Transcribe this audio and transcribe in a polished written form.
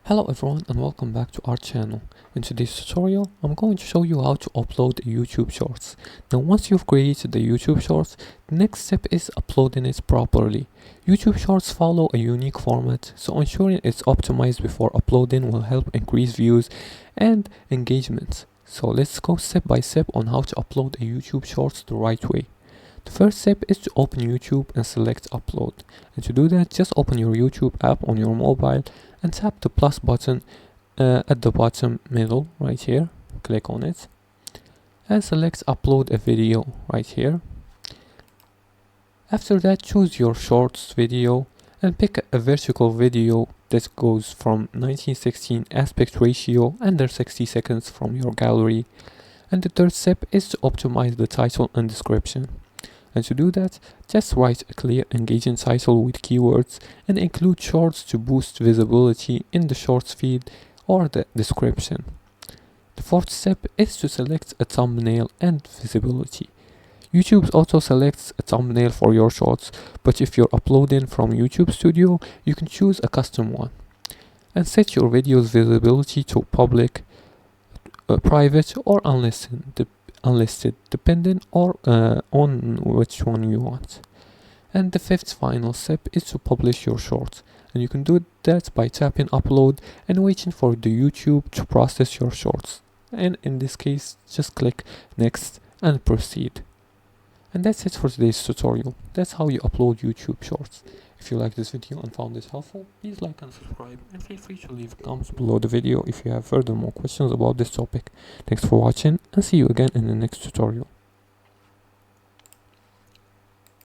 Hello everyone and welcome back to our channel. In today's tutorial, I'm going to show you how to upload a YouTube Shorts. Now once you've created the YouTube Shorts, the next step is uploading it properly. YouTube Shorts follow a unique format, so ensuring it's optimized before uploading will help increase views and engagement. So let's go step by step on how to upload a YouTube Shorts the right way. The first step is to open YouTube and select upload. And to do that, just open your YouTube app on your mobile and tap the plus button at the bottom middle right here. Click on it and select upload a video right here. After that, choose your shorts video and pick a vertical video that goes from 1916 aspect ratio under 60 seconds from your gallery. And the third step is to optimize the title and description. And to do that, just write a clear, engaging title with keywords and include shorts to boost visibility in the shorts feed or the description. The fourth step is to select a thumbnail and visibility. YouTube also selects a thumbnail for your shorts, but if you're uploading from YouTube Studio, you can choose a custom one. And set your video's visibility to public, private or unlisted depending on which one you want. And the fifth final step is to publish your shorts, and you can do that by tapping upload and waiting for the YouTube to process your shorts, and in this case just click next and proceed. And that's it for today's tutorial. That's how you upload YouTube Shorts. If you liked this video and found this helpful, please like and subscribe, and feel free to leave comments below the video if you have further more questions about this topic. Thanks for watching and see you again in the next tutorial.